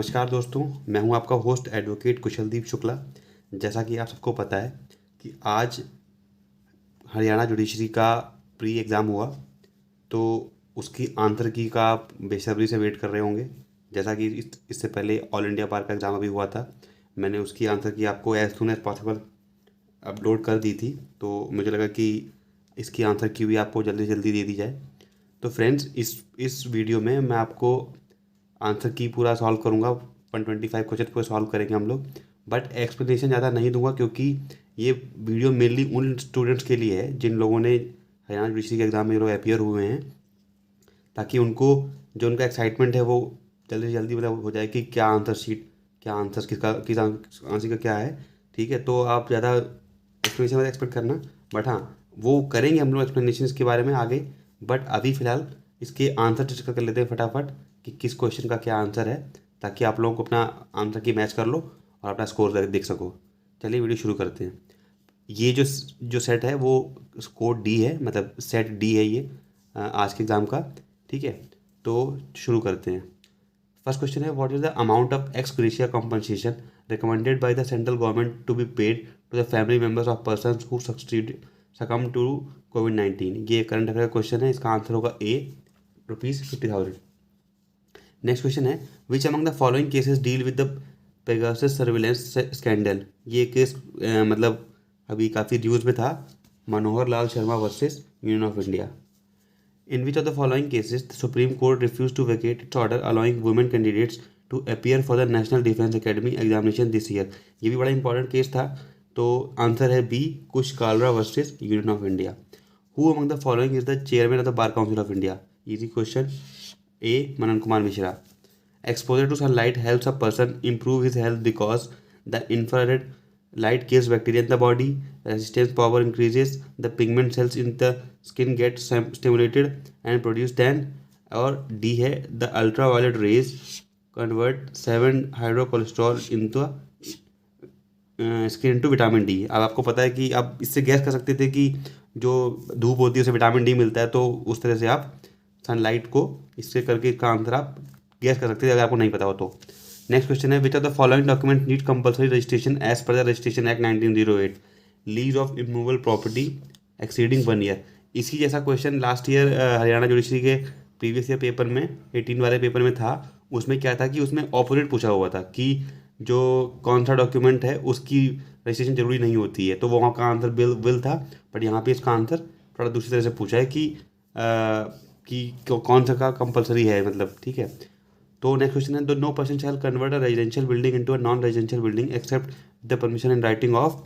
नमस्कार दोस्तों, मैं हूं आपका होस्ट एडवोकेट कुशलदीप शुक्ला। जैसा कि आप सबको पता है कि आज हरियाणा जुडिशरी का प्री एग्ज़ाम हुआ, तो उसकी आंसर की का आप बेसब्री से वेट कर रहे होंगे। जैसा कि इससे पहले ऑल इंडिया बार का एग्ज़ाम अभी हुआ था, मैंने उसकी आंसर की आपको as soon as possible upload कर दी थी, तो मुझे लगा कि इसकी आंसर की भी आपको जल्दी जल्दी दे दी जाए। तो फ्रेंड्स, इस वीडियो में मैं आपको आंसर की पूरा सॉल्व करूँगा। 125 क्वेश्चन पूरे सॉल्व करेंगे हम लोग, बट एक्सप्लेनेशन ज़्यादा नहीं दूंगा क्योंकि ये वीडियो मेनली उन स्टूडेंट्स के लिए है जिन लोगों ने हरियाणा जुडिशरी के एग्ज़ाम में लोग अपियर हुए हैं, ताकि उनको जो उनका एक्साइटमेंट है वो जल्दी से जल्दी मतलब हो जाए कि क्या आंसर शीट, क्या आंसर किस आंसर का क्या है। ठीक है, तो आप ज़्यादा एक्सप्लेनेशन मत एक्सपेक्ट करना, बट हाँ, वो करेंगे हम लोग एक्सप्लेनेशन इसके बारे में आगे। बट अभी फ़िलहाल इसके आंसर डिस्कस कर लेते हैं फटाफट कि किस क्वेश्चन का क्या आंसर है, ताकि आप लोगों को अपना आंसर की मैच कर लो और अपना स्कोर देख सको। चलिए वीडियो शुरू करते हैं। ये जो सेट है वो कोड डी है, मतलब सेट डी है ये आज के एग्ज़ाम का। ठीक है, तो शुरू करते हैं। फर्स्ट क्वेश्चन है, what is the amount of ex gratia compensation recommended by the central government to be paid to the family members of persons who succumb to कोविड-19। ये करंट अफेयर क्वेश्चन है, इसका आंसर होगा ए, ₹50,000। Next question है, which among the following cases deal with the Pegasus surveillance scandal. ये case मतलब अभी काफ़ी न्यूज़ में था, Manohar Lal Sharma versus union of India. In which of the following cases the Supreme Court refused to vacate its order allowing women candidates to appear for the National Defence Academy examination this year? ये भी बड़ा important case था, तो answer है B, Kush Kalra versus union of India. Who among the following is the chairman of the bar council of India? Easy question, A, Manan Kumar Mishra. Exposure to sunlight helps a person improve his health because the infrared light kills bacteria in the body. Resistance power increases. The pigment cells in the skin get stimulated and produce tan. और D है, the ultraviolet rays convert 7-hydrocholesterol into skin to vitamin D. अब आपको पता है कि आप इससे gas कर सकते थे कि जो धूप होती है उसे विटामिन डी मिलता है, तो उस तरह से आप सनलाइट को इससे करके इसका आंसर आप गैस कर सकते थे अगर आपको नहीं पता हो तो। नेक्स्ट क्वेश्चन है, which are the following document need compulsory registration as per the registration act 1908? Lease of immovable property exceeding 1 year. इसी जैसा question last year Haryana judiciary के प्रीवियस ईयर पेपर में 18 वाले पेपर में था। उसमें क्या था कि उसमें ऑपोजिट पूछा हुआ था कि जो कौन सा डॉक्यूमेंट है उसकी रजिस्ट्रेशन जरूरी नहीं होती है, तो वहाँ का आंसर विल था। बट यहाँ पे इसका आंसर थोड़ा दूसरी तरह से पूछा है कि कौन सा का कंपलसरी है, मतलब। ठीक है, तो नेक्स्ट क्वेश्चन है, no person shall convert a residential building into a non residential building except the permission in writing of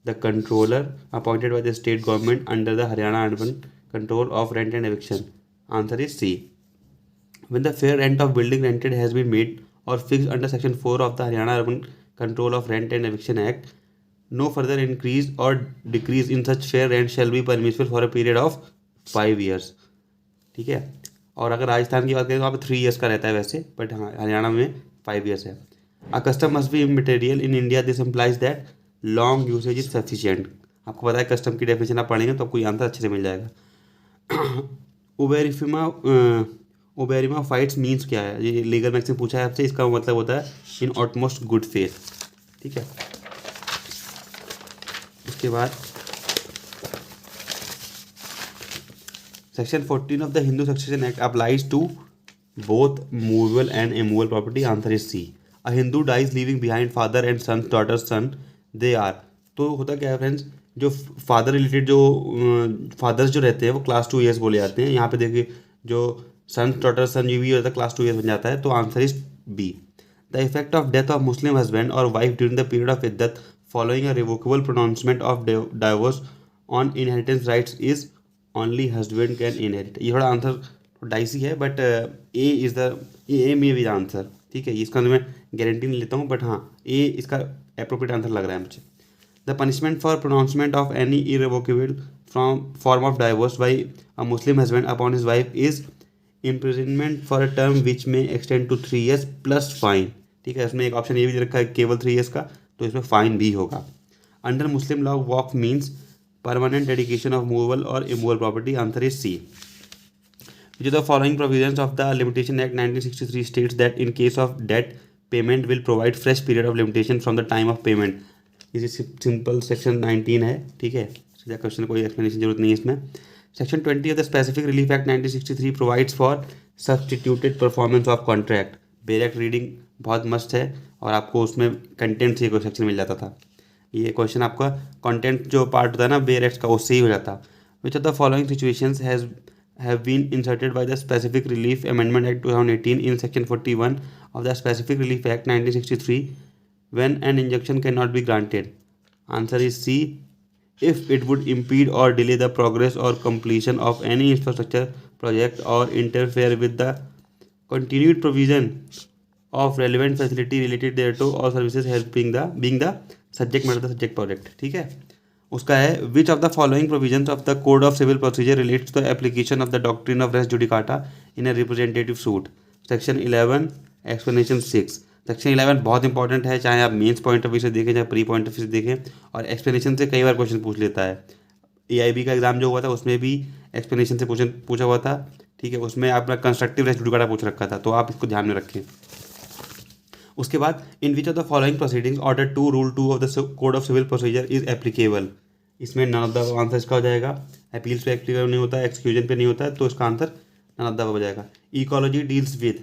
the controller appointed by the state government under the Haryana urban control of rent and eviction. Answer is C. When the fair rent of building rented has been made or fixed under Section 4 of the Haryana Urban Control of Rent and Eviction Act, no further increase or decrease in such fair rent shall be permissible for a period of 5 years. ठीक है, और अगर राजस्थान की बात करें तो वहाँ पे 3 years का रहता है वैसे, बट हाँ हरियाणा में 5 years है। A custom must be immaterial in India. This implies that long usage is sufficient. आपको पता है कस्टम की डेफिनेशन आप पढ़ेंगे तो आपको आंसर अच्छे से मिल जाएगा। उबेरिफिमा ओबेरिमा फाइट्स मीन्स क्या है? ये लीगल मैक्स में पूछा है आपसे, इसका मतलब होता है इन ऑटमोस्ट गुड फेथ। ठीक है, उसके बाद section 14 of the Hindu succession act applies to both movable and immovable property. Answer is C. A Hindu dies leaving behind father and son, daughter, son, they are. तो होता क्या है फ्रेंड्स, जो फादर रिलेटेड जो फादर्स जो रहते हैं वो क्लास 2 years बोले जाते हैं। यहाँ पे देखिए जो सन, डॉटर, सन ये भी होता है क्लास 2 years बन जाता है, तो answer is B. The effect of death of Muslim husband और wife during the period of इद्दत following a revocable pronouncement of divorce on inheritance rights is only husband can inherit. ये थोड़ा answer dicey है, but A is the A में भी answer. ठीक है, इसका मैं गारंटी नहीं लेता हूँ, बट हाँ ए इसका अप्रोप्रिएट आंसर लग रहा है मुझे। The punishment for pronouncement of any irrevocable from form of divorce by a Muslim husband upon his wife is imprisonment for a term which may extend to 3 years plus fine. ठीक है, इसमें एक option ये भी दे रखा है केवल 3 years का, तो इसमें फाइन भी होगा। अंडर मुस्लिम लॉ वॉक means permanent dedication of movable और immovable property. Answer is C. Which of the following provisions of the Limitation Act 1963 states that in case of death, payment will provide fresh period of limitation from the time of payment. ये simple section 19 है, ठीक है, सीधा question, कोई explanation जरूरत नहीं है इसमें। Section 20 of the specific relief act 1963 provides for substituted performance of contract. बेरेक्ट reading बहुत मस्त है और आपको उसमें कंटेंट से कोई सेक्शन मिल जाता था। ये क्वेश्चन आपका कंटेंट जो पार्ट होता है ना बेरेक्ट का, उससे ही हो जाता। विच of the following situations have been inserted by the Specific Relief Amendment Act 2018 in Section 41 of the Specific Relief Act 1963 when an injunction cannot be granted? Answer is C. If it would impede or delay the progress or completion of any infrastructure project or interfere with the continued provision of relevant facility related thereto or services helping the being the subject matter of the subject project। ठीक है, उसका है which of the following provisions of the code of civil procedure relates to the application of the doctrine of res judicata in a representative suit. Section 11 explanation 6। Section 11 बहुत important है, चाहे आप mains point of view से देखें चाहे pre point of view से देखें, और एक्सप्लेनेशन से कई बार क्वेश्चन पूछ लेता है। AIB का एग्जाम जो हुआ था उसमें भी एक्सप्लेनेशन से क्वेश्चन पूछा हुआ था, ठीक है, उसमें आपका कंस्ट्रक्टिव रेस जुडिकाटा पूछ रखा था, तो आप इसको ध्यान में रखें। उसके बाद in which of the following proceedings order 2 rule 2 of the code of civil procedure is applicable. इसमें नन ऑफ द आंसर इसका हो जाएगा। अपील्स पे एप्लीकेबल नहीं होता, एक्सक्यूजन पे नहीं होता है, तो इसका आंसर नन ऑफ द हो जाएगा। इकोलॉजी डील्स विद,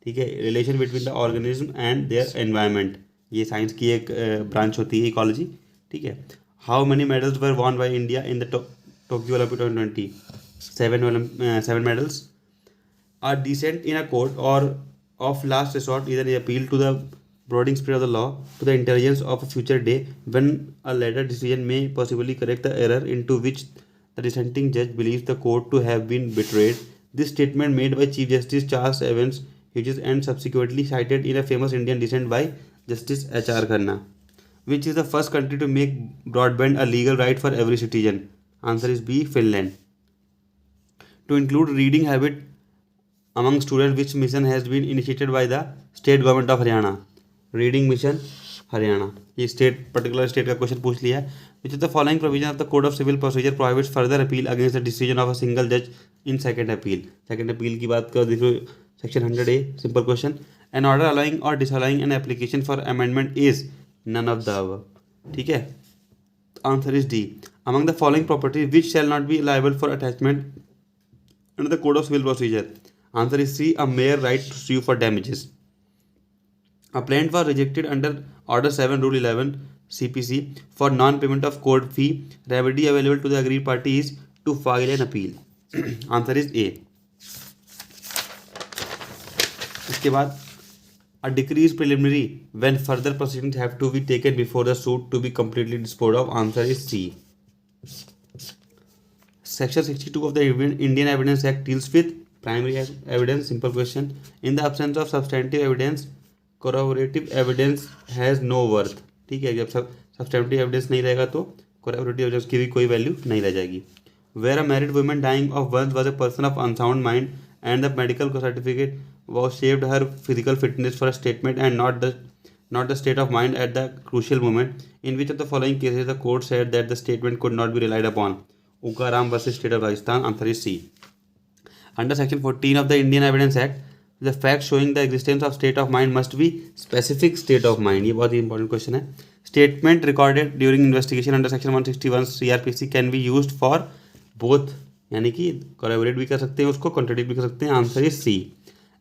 ठीक है, relation between the organism and their environment. ये साइंस की एक ब्रांच होती है इकोलॉजी, ठीक है। How many medals were won by India in the Tokyo Olympic 2020? 7 medals. Are descent in a court और of last resort is an appeal to the broadening spirit of the law to the intelligence of a future day when a later decision may possibly correct the error into which the dissenting judge believes the court to have been betrayed. This statement made by Chief Justice Charles Evans Hughes and subsequently cited in a famous Indian dissent by Justice H.R. Khanna. Which is the first country to make broadband a legal right for every citizen? Answer is B. Finland. To include reading habit among students, which mission has been initiated by the state government of Haryana? Reading mission Haryana. ये state particular state का question पूछ लिया है। Which of the following provision of the code of civil procedure prohibits further appeal against the decision of a single जज in second appeal? Second appeal की बात कर देखो, section 100A, simple question. An order allowing और disallowing an application for amendment is none of the above, ठीक है, answer is D. Among the following properties which shall not be liable for attachment under the code of civil procedure? Answer is C. A mere right to sue for damages. A plaint was rejected under Order 7 Rule 11 CPC for non-payment of court fee. Remedy available to the aggrieved party is to file an appeal. Answer is A. इसके बाद a decree is preliminary when further proceedings have to be taken before the suit to be completely disposed of. Answer is C. Section 62 of the Indian Evidence Act deals with primary evidence. Simple question. In the absence of substantive evidence, corroborative evidence has no worth. ठीक है, जब substantive evidence नहीं रहेगा तो corroborative evidence की भी कोई value नहीं रह जाएगी। Where a married woman dying of once was a person of unsound mind and the medical certificate was shaped her physical fitness for a statement and not the state of mind at the crucial moment. In which of the following cases the court said that the statement could not be relied upon? Ukaram versus State of Rajasthan. Answer is C. Under Section 14 of the Indian Evidence Act, the fact showing the existence of state of mind must be specific state of mind. ये बहुत ही important question है। Statement recorded during investigation under Section 161 CRPC can be used for both, यानी कि corroborate भी कर सकते हैं उसको, contradict भी कर सकते हैं। Answer is C.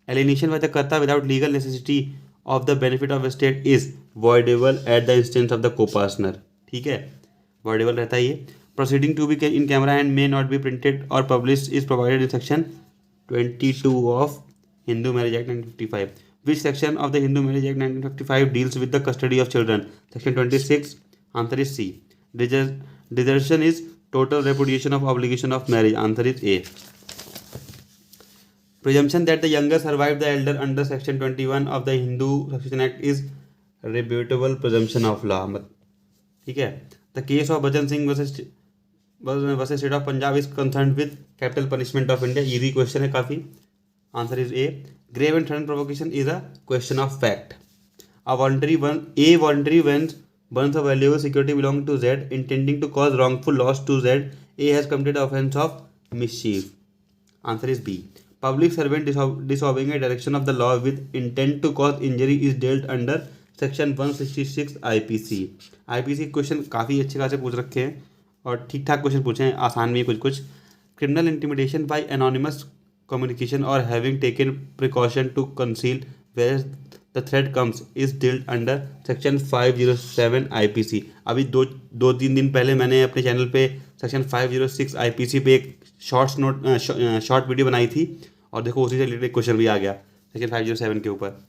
Alienation by the कर्ता without legal necessity of the benefit of estate is voidable at the instance of the co-partner. ठीक है, voidable रहता है ये। Proceeding to be in camera and may not be printed or published is provided in Section 22 of Hindu Marriage Act 1955. Which section of the Hindu Marriage Act 1955 deals with the custody of children? Section 26. Answer is C. Desertion is total repudiation of obligation of marriage. Answer is A. Presumption that the younger survived the elder under Section 21 of the Hindu Succession Act is rebuttable presumption of law. ठीक है, the case of Bachan Singh versus State of Punjab is concerned with capital punishment of India. Easy question है काफी. Answer is A. Grave and threatened provocation is a question of fact. A voluntary burns a valuable security belonging to Z, intending to cause wrongful loss to Z. A has committed the offense of mischief. Answer is B. Public servant disobeying a direction of the law with intent to cause injury is dealt under section 166 IPC. IPC question काफ़ी अच्छे खासे पूछ रखे हैं और ठीक ठाक question पूछे हैं, आसान भी है कुछ कुछ। Criminal intimidation by anonymous communication or having taken precaution to conceal where the threat comes is dealt under section 507 IPC। अभी दो तीन दिन पहले मैंने अपने चैनल पे सेक्शन 506 IPC पे एक शॉर्ट वीडियो बनाई थी और देखो उसी से रिलेटेड क्वेश्चन भी आ गया सेक्शन 507 के ऊपर।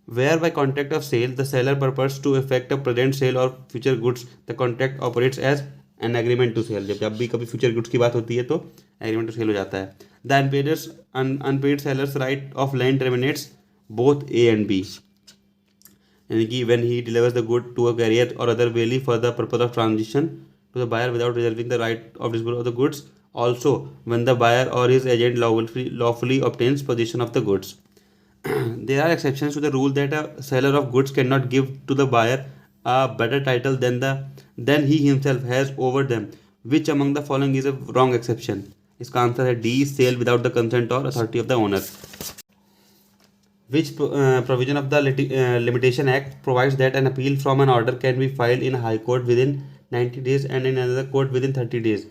Where by contract of sale the seller purports to effect a present sale or future goods, the contract operates as an agreement to sell। जब भी कभी future goods की बात होती है तो agreement to sale हो जाता है। The unpaid seller's right of land terminates both A and B, यानी कि when he delivers the good to a carrier or other bailey for the purpose of transition to the buyer without reserving the right of disposal of the goods, also when the buyer or his agent lawfully obtains possession of the goods। There are exceptions to the rule that a seller of goods cannot give to the buyer a better title than he himself has over them। Which among the following is a wrong exception? इसका answer है D, sale without the consent और authority of the owner. Which provision of the Limitation Act provides that an appeal from an order can be filed in a high court within 90 days and in another court within 30 days?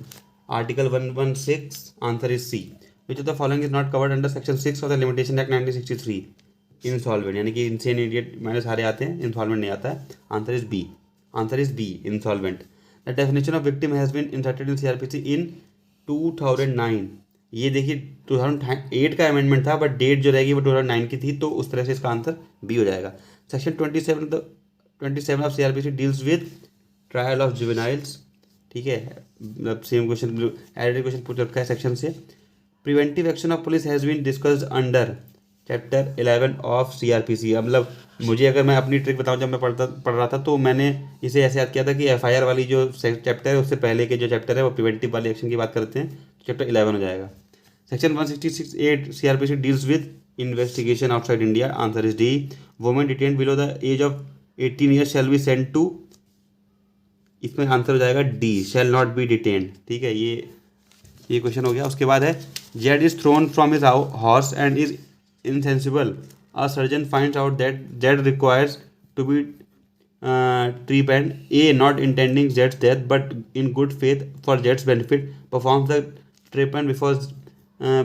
Article 116, answer is C। Which of the following is not covered under section 6 of the Limitation Act 1963? Insolvent, यानी कि insane idiot मैंने सारे आते हैं, insolvent नहीं आता है। Answer is B। Answer is B, insolvent। The definition of victim has been inserted in CRPC in 2009। ये देखिए 2008 का अमेंडमेंट था बट डेट जो रहेगी वो 2009 की थी, तो उस तरह से इसका आंसर बी हो जाएगा। Section 27 of CrPC deals with trial of juveniles. ठीक है, मतलब सेम क्वेश्चन एडिट क्वेश्चन पूछ रखा है सेक्शन से। Preventive action of police has been discussed under chapter 11 of CrPC. मतलब मुझे अगर मैं अपनी ट्रिक बताऊं, जब मैं पढ़ रहा था तो मैंने इसे ऐसे याद किया था कि एफआईआर वाली जो चैप्टर है उससे पहले के जो चैप्टर है वो प्रिवेंटिव वाले एक्शन की बात करते हैं, चैप्टर 11 हो जाएगा। Section 166(8) CrPC deals with investigation outside India. Answer is D. Women detained below the age of 18 years shall be sent to, इसमें आंसर हो जाएगा D, shall not be detained. ठीक है, ये क्वेश्चन हो गया। उसके बाद है Z is thrown from his horse and is insensible, a surgeon finds out that Z requires to be trepaned. A, not intending Z's death but in good faith for Z's benefit, performs the treatment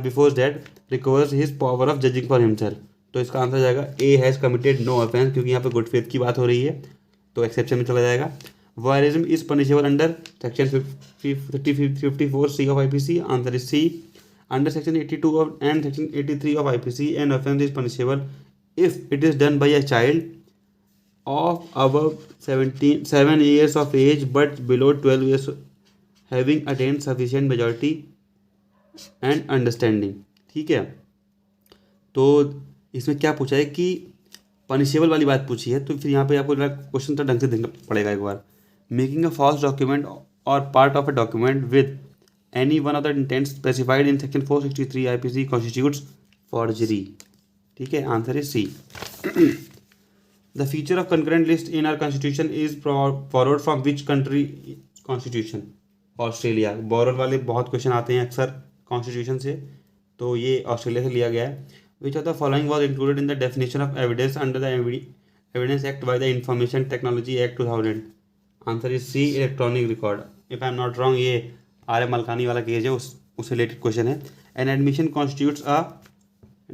before Z recovers his power of judging for himself। तो इसका answer जाएगा A, has committed no offence, क्योंकि यहाँ पे good faith की बात हो रही है तो एक्सेप्शन में चला जाएगा। Voyeurism is punishable under section 54C of IPC। Answer is C. Under section 82 and section 83 of IPC, an offence is punishable if it is done by a child of above 7 years of age but below 12 years having attained sufficient majority and understanding। ठीक है, तो इसमें क्या पूछा है कि punishable वाली बात पूछी है, तो फिर यहाँ पे आपको क्वेश्चन तो ढंग से देखना पड़ेगा एक बार। मेकिंग अ फॉल्स डॉक्यूमेंट और part of a document with any one of the intents specified in section 463 IPC constitutes forgery। ठीक है, answer is C. The feature of concurrent list in our constitution is borrowed from which country constitution? Australia. Borrowed वाले बहुत question आते हैं अक्सर constitution से, तो ये ऑस्ट्रेलिया से लिया गया है। Which of the following was included in the definition of evidence under the Evidence Act by the Information Technology Act 2000? Answer is C, electronic record. If I am not wrong ये R M Malkani वाला case है, उससे related question है। An admission constitutes a,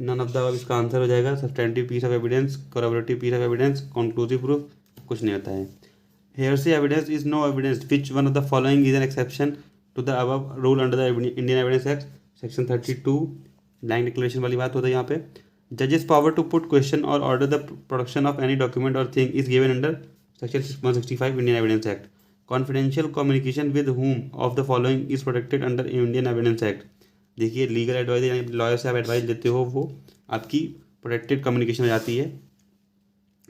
none of the above, इसका answer हो जाएगा substantive piece of evidence, corroborative piece of evidence, conclusive proof, कुछ नहीं होता है। Hearsay evidence is no evidence, which one of the following is an exception to the above rule under the Indian evidence act section 32। Blank declaration वाली बात होता है यहाँ पे। जजेस पावर टू पुट क्वेश्चन और order the production of any document और thing is given under section 165 Indian evidence act. Confidential communication with whom of the following is protected under Indian evidence act. देखिए, legal advice यानी lawyer से आप advice लेते हो, वो आपकी protected communication हो जाती है।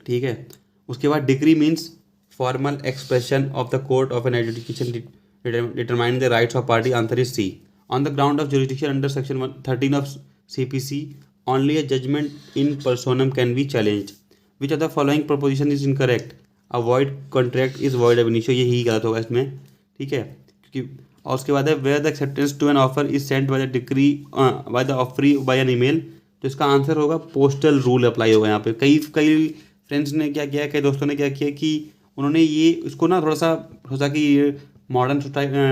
ठीक है, उसके बाद decree means formal expression of the court of an adjudication determine the rights of party. Answer is C. On the ground of jurisdiction under section 13 of CPC only a judgment in personam can be challenged. Which of the following proposition is incorrect? A void contract is void ab initio, ये ही गलत होगा इसमें। ठीक है, क्योंकि और उसके बाद है where the acceptance to an offer is sent by the decree by the offeree by an email. तो इसका आंसर होगा पोस्टल रूल अप्लाई होगा यहाँ पे। कई कई फ्रेंड्स ने क्या किया, कई दोस्तों ने क्या किया कि उन्होंने ये इसको ना थोड़ा सा सोचा कि ये मॉडर्न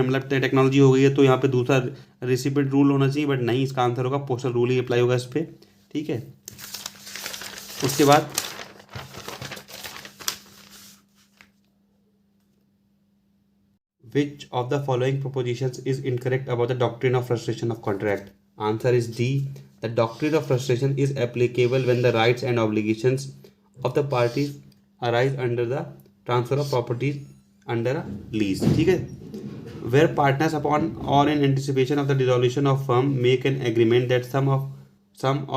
मतलब टेक्नोलॉजी हो गई है तो यहाँ पे दूसरा रेसिप्रोकेट रूल होना चाहिए, बट नहीं, इसका आंसर होगा पोस्टल रूल ही अप्लाई होगा इस पर। ठीक है, उसके बाद Which of the following propositions is incorrect about the doctrine of frustration of contract? Answer is D. The doctrine of frustration is applicable when the rights and obligations of the parties arise under the transfer of property under a lease. ठीक है, where partners upon or in anticipation of the dissolution of firm make an agreement that some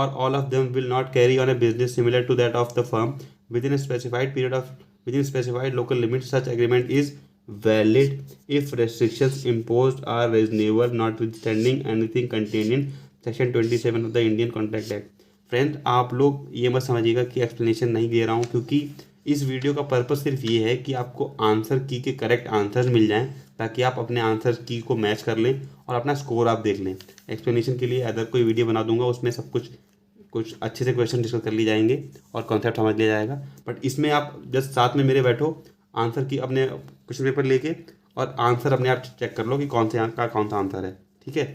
or all of them will not carry on a business similar to that of the firm within a specified period of within specified local limits. Such agreement is valid if restrictions imposed are reasonable notwithstanding anything contained in section 27 of the Indian contract act. Friend, आप लोग ये मत समझिएगा कि explanation नहीं दे रहा हूँ, क्योंकि इस वीडियो का पर्पस सिर्फ ये है कि आपको आंसर की के करेक्ट आंसर्स मिल जाएं, ताकि आप अपने आंसर की को मैच कर लें और अपना स्कोर आप देख लें। एक्सप्लेनेशन के लिए अदर कोई वीडियो बना दूंगा, उसमें सब कुछ अच्छे से क्वेश्चन डिस्कस कर लिए जाएंगे और कॉन्सेप्ट समझ लिया जाएगा। बट इसमें आप जस्ट साथ में मेरे बैठो, आंसर की अपने क्वेश्चन पेपर लेके और आंसर अपने आप चेक कर लो कि कौन सा आंसर है। ठीक है,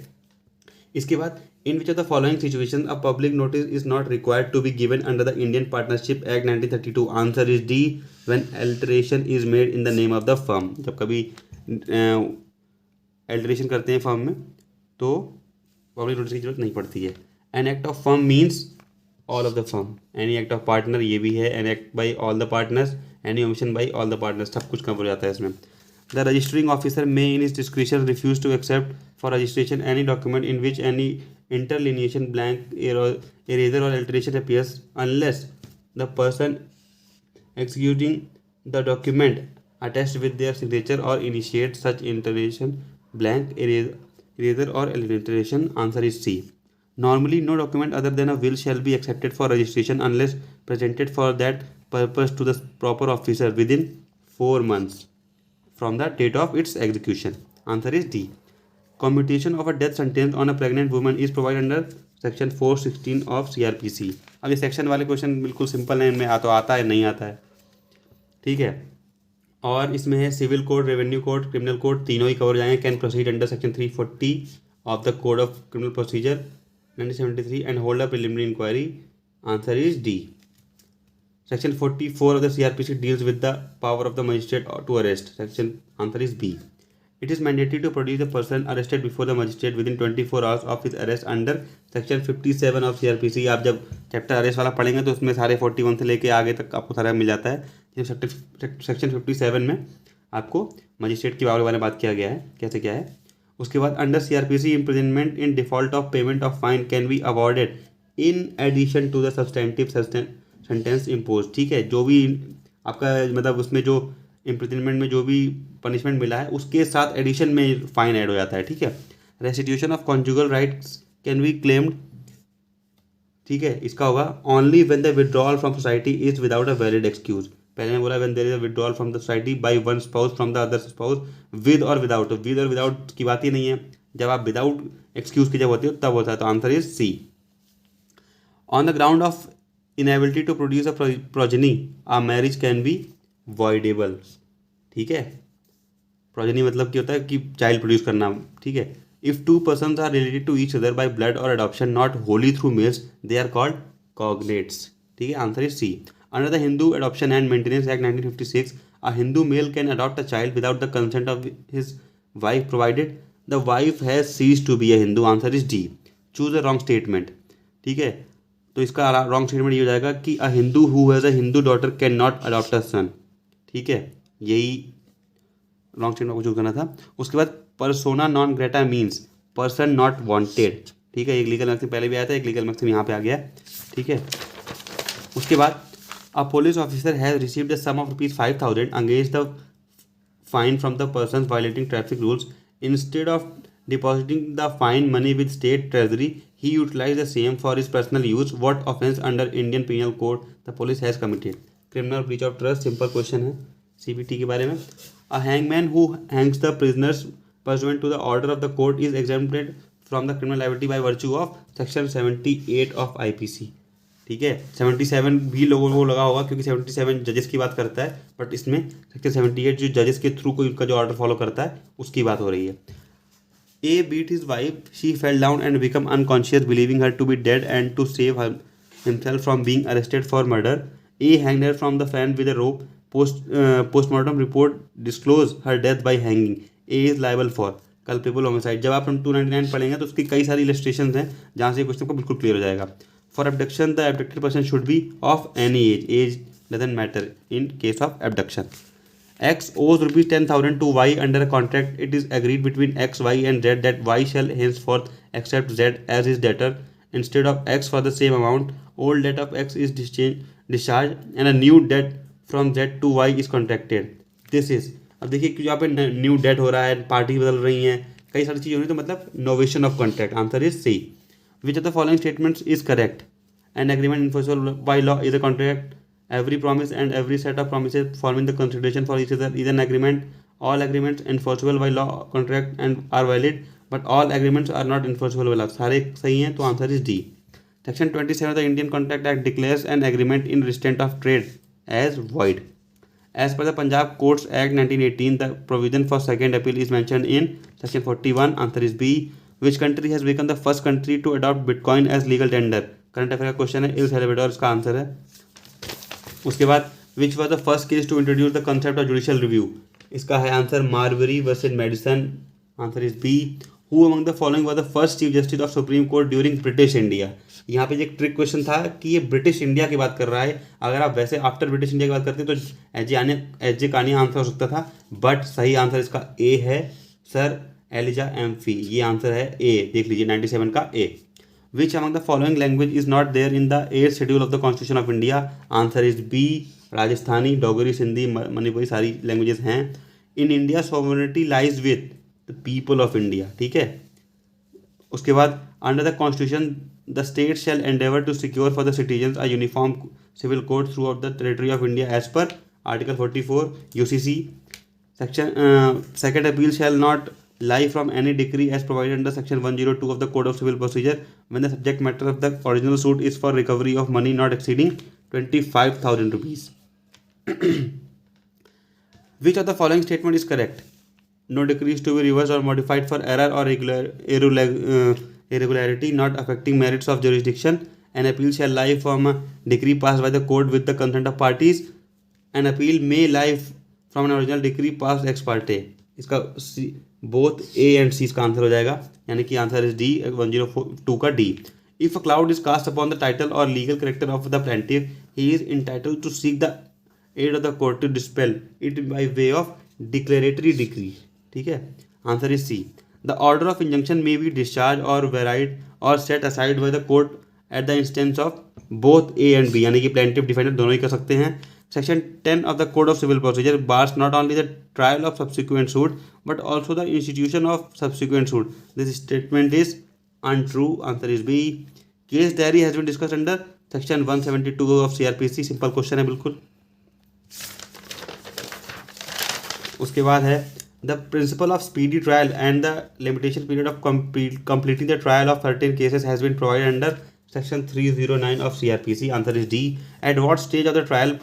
इसके बाद in which of the following situation a public notice is not required to be given under the Indian partnership act 1932। Answer is D, when alteration is made in the name of the firm. जब कभी alteration करते हैं firm में तो public notice की जरूरत नहीं पड़ती है। An act of firm means all of the firm. Any act of partner, ये भी है, an act by all the partners, any omission by all the partners, सब कुछ कवर हो जाता है इसमें। The registering officer may in his discretion refuse to accept for registration any document in which any interlineation, blank, eraser or alteration appears unless the person executing the document attests with their signature or initiates such interlineation, blank, eraser or alteration. Answer is C. Normally, no document other than a will shall be accepted for registration unless presented for that purpose to the proper officer within 4 months from the date of its execution. Answer is D. Commutation of a death sentence on a pregnant woman is provided under section 416 of CRPC। अब ये section वाले question बिल्कुल simple है, इनमें तो आता है नहीं आता है। ठीक है, और इसमें है civil code, revenue code, criminal code, तीनों ही कवर हो जाएंगे। Can proceed under section 340 of the code of criminal procedure 1973 and hold a preliminary inquiry. Answer is D. Section 44 of the CRPC deals with the power of the magistrate to arrest. Section answer is B. It is mandatory to produce the person arrested before the magistrate within 24 hours of his arrest under section 57 of CRPC। आप जब chapter arrest वाला पढ़ेंगे तो उसमें सारे 41 से लेके आगे तक आपको सारा मिल जाता है। सेक्शन 57 में आपको मजिस्ट्रेट की पावर के बारे में बात किया गया है, कैसे क्या है। उसके बाद under CRPC imprisonment in default of payment of fine can be awarded in addition to the substantive sentence impose. ठीक है, जो भी आपका मतलब उसमें जो इम्प्रिजनमेंट में जो भी पनिशमेंट मिला है उसके साथ एडिशन में फाइन ऐड हो जाता है। ठीक है, restitution of conjugal rights can be claimed. ठीक है, इसका होगा only when the withdrawal from society is without a valid excuse. पहले मैं बोला when there is a withdrawal from the society by one spouse from the other spouse with और without. With और without की बात ही नहीं है, जब आप विदाउट एक्सक्यूज की जब होती हो तब होता है। तो answer is C. On the ground of inability to produce a progeny a marriage can be voidable. ठीक है, प्रोजेनी मतलब क्या होता है कि चाइल्ड प्रोड्यूस करना। ठीक है, if two persons are related to each other by blood और adoption not wholly through males they are called cognates. ठीक है, answer is C. Under the Hindu adoption and maintenance act 1956 a Hindu male can adopt a child without the consent of his wife provided the wife has cease to be a Hindu. Answer is D. Choose a wrong statement. ठीक है, तो इसका wrong statement ये हो जाएगा कि a Hindu who has a Hindu daughter can not adopt a son. ठीक है, यही रॉन्ग स्टेटमेंट को चूज करना था। उसके बाद persona non Greta means person not wanted. ठीक है, एक लीगल मैक्सिम पहले भी आया था, एक लीगल मैक्सिम यहाँ पे आ गया। ठीक है, उसके बाद a police officer has received the sum of ₹5,000 against the fine from the person violating traffic rules. Instead of depositing the fine money with state treasury he utilize the same for his personal use. What offence under Indian penal code the police has committed? Criminal breach of trust. Simple question है CBT के बारे में। A hangman who hangs the prisoners pursuant to the order of the court is exempted from the criminal liability by virtue of section 78 of IPC। ठीक है, 77 भी लोगों को लगा होगा क्योंकि 77 जजेस की बात करता है, बट इसमें सेक्शन 78 जो जजेस के थ्रू कोई उनका जो ऑर्डर फॉलो करता है उसकी बात हो रही है। A beat his wife, she fell down and became unconscious, believing her to be dead, and to save himself from being arrested for murder, A hanged her from the fan with a rope. Postmortem report disclosed her death by hanging. A is liable for culpable homicide। जब आप हम 299 पढ़ेंगे तो उसकी कई सारी illustration हैं जहाँ से क्वेश्चन को बिल्कुल क्लियर हो जाएगा। For abduction the abducted person should be of any age doesn't matter in case of abduction। X owes rupees 10,000 to Y under a contract. It is agreed between X, Y and Z that Y shall henceforth accept Z as his debtor instead of X for the same amount. Old debt of X is discharged and a new debt from Z to Y is contracted. This is, अब देखिए कि यहाँ पे new date हो रहा है, party बदल रही हैं, कई सारी चीज़ें हो रही हैं, तो मतलब novation of contract. Answer is C. Which of the following statements is correct? An agreement enforceable by law is a contract. Every promise and every set of promises forming the consideration for each other is an agreement. All agreements enforceable by law contract and are valid, but all agreements are not enforceable by law। सारे सही हैं, तो answer is D. Section 27 of the Indian Contract Act declares an agreement in restraint of trade as void। As per the Punjab Courts Act 1918, the provision for second appeal is mentioned in section 41। Answer is B। Which country has become the first country to adopt Bitcoin as legal tender? Current affair का question है, El Salvador इसका answer है। उसके बाद which was the first case to introduce the concept of judicial review? इसका है answer Marbury versus Madison. Answer is B. Who among the following was the first chief justice of supreme court during British India? यहाँ पे एक trick question था कि ये British India की बात कर रहा है। अगर आप वैसे आफ्टर ब्रिटिश इंडिया की बात करते तो एच जे कानिया आंसर हो सकता था, बट सही आंसर इसका ए है, सर एलिजा एम्फी। ये आंसर है ए, देख लीजिए 97 का ए। Which among the following language is not there in the 8th schedule of the Constitution of India? Answer is B। Rajasthani, Dogri, Sindhi, Manipuri सारी लैंग्वेजेस हैं। In India sovereignty lies with the people of India। ठीक है, उसके बाद under the constitution the state shall endeavour to secure for the citizens a uniform civil code throughout the territory of India as per article 44 UCC। Section second appeal shall not lie from any decree as provided under section 102 of the Code of Civil Procedure when the subject matter of the original suit is for recovery of money not exceeding 25,000 rupees। Which of the following statement is correct? No decree is to be reversed or modified for error or irregularity not affecting merits of jurisdiction. An appeal shall lie from a decree passed by the court with the consent of parties. An appeal may lie from an original decree passed ex parte। इसका both A and सी इसका answer हो जाएगा, यानी कि answer is D 102 का D. If a cloud is cast upon the title और legal character of the plaintiff he is entitled to seek the aid of the court to dispel it by way of declaratory decree. ठीक है, answer is C. The order of injunction may be discharge और varied और set aside by the court at the instance of both A and B, यानी कि plaintiff defendant दोनों ही कर सकते हैं। Section 10 of the Code of Civil Procedure bars not only the trial of subsequent suit but also the institution of subsequent suit। This statement is untrue। Answer is B। Case diary has been discussed under section 172 of CRPC। Simple question है बिल्कुल। उसके बाद है the principle of speedy trial and the limitation period of completing the trial of certain cases has been provided under section 309 of CRPC। Answer is D। At what stage of the trial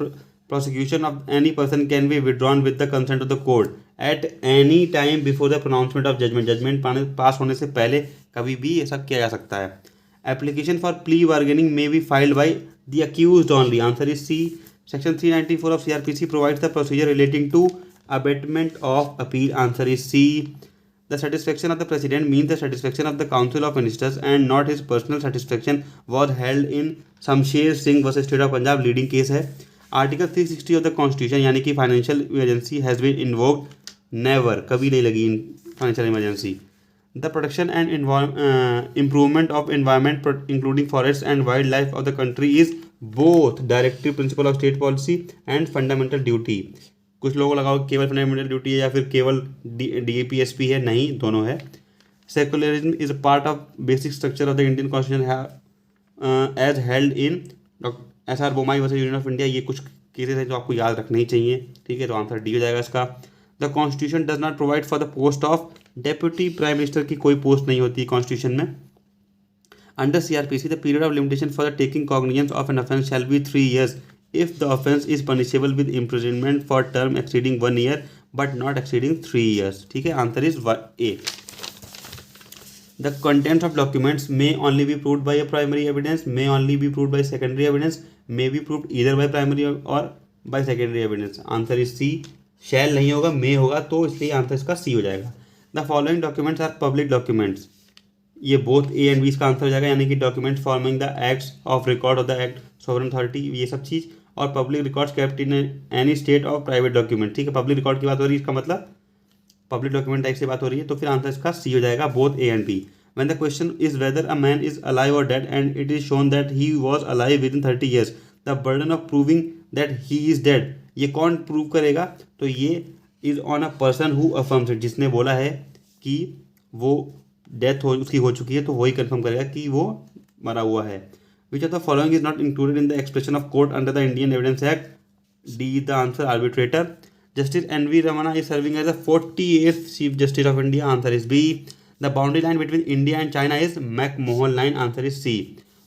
prosecution of any person can be withdrawn with the consent of the court? At any time before the pronouncement of judgment। Judgment pass होने से पहले कभी भी ऐसा किया जा सकता है। Application for plea bargaining may be filed by the accused only। Answer is C। Section 394 of CRPC provides the procedure relating to abatement of appeal। Answer is C। The satisfaction of the president means the satisfaction of the council of ministers and not his personal satisfaction was held in Shamsher Singh versus State of Punjab। Leading case है। Article 360 of the constitution यानी कि financial emergency has been invoked. Never, कभी नहीं लगी financial emergency. The protection and improvement of environment including forest and wildlife of the country is both directive principle of state policy and fundamental duty. कुछ लोगों को लगाओ केवल fundamental duty है या फिर केवल DAPSP है, नहीं, दोनों है। Secularism is a part of basic structure of the Indian constitution as held in SR Bommai versus union of India. ये कुछ केसेस हैं जो आपको याद रखने ही चाहिए। ठीक है, तो आंसर डी हो जाएगा इसका। The constitution does not provide for the post of deputy prime minister की कोई पोस्ट नहीं होती कॉन्स्टिट्यूशन में। Under CRPC the period of limitation for the taking cognizance of an offence shall be 3 years if the offense is punishable with imprisonment for term exceeding 1 year but not exceeding 3 years। ठीक है, answer is A। The contents of documents may only be proved by a primary evidence, may only be proved by secondary evidence, may be proved either by primary or by secondary evidence। Answer is C। शैल नहीं होगा, may होगा, तो इसलिए answer इसका C हो जाएगा। The following documents are public documents। ये both A and B इसका आंसर हो जाएगा, यानी कि documents forming the acts of record of the act sovereign authority, ये सब चीज़, और public records kept in any state of private document. ठीक है, पब्लिक रिकॉर्ड की बात हो रही है, इसका मतलब पब्लिक डॉक्यूमेंट टाइप से बात हो रही है, तो फिर आंसर इसका C हो जाएगा, both A and B। When the question is whether a man is alive or dead and it is shown that he was alive within 30 years, the burden of proving that he is dead, ये कौन prove करेगा? तो ये is on a person who affirms it, जिसने बोला है कि वो डेथ हो उसकी हो चुकी है, तो वही कंफर्म करेगा कि वो मरा हुआ है। Which of the following is not included in the expression of court under the Indian Evidence Act? D is the answer, arbitrator। Justice N.V. Ramana is serving as the 48th Chief Justice of India, answer is B। The boundary line between India and China is McMahon line, answer is C।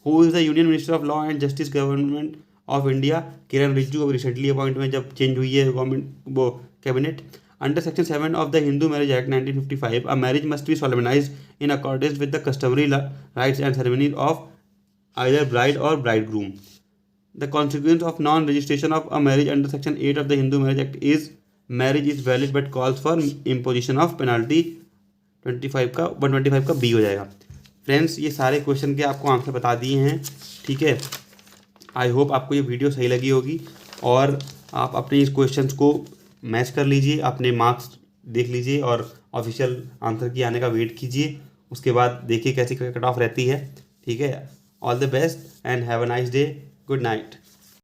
Who is the Union Minister of Law and Justice Government of India? किरण रिजिजू, अब recently appoint में जब change हुई है government वो cabinet. Under Section 7 of the Hindu Marriage Act 1955, a marriage must be solemnized in accordance with the customary rites and ceremonies of either bride or bridegroom। The consequence of non-registration of a marriage under Section 8 of the Hindu Marriage Act is marriage is valid but calls for imposition of penalty। 125 का B हो जाएगा। Friends, ये सारे question के आपको answer बता दिए हैं। ठीक है, आई होप आपको ये वीडियो सही लगी होगी और आप अपने इस क्वेश्चंस को मैच कर लीजिए, अपने मार्क्स देख लीजिए और ऑफिशियल आंसर की आने का वेट कीजिए। उसके बाद देखिए कैसी कट ऑफ रहती है। ठीक है, all the best and have a nice day. Good night.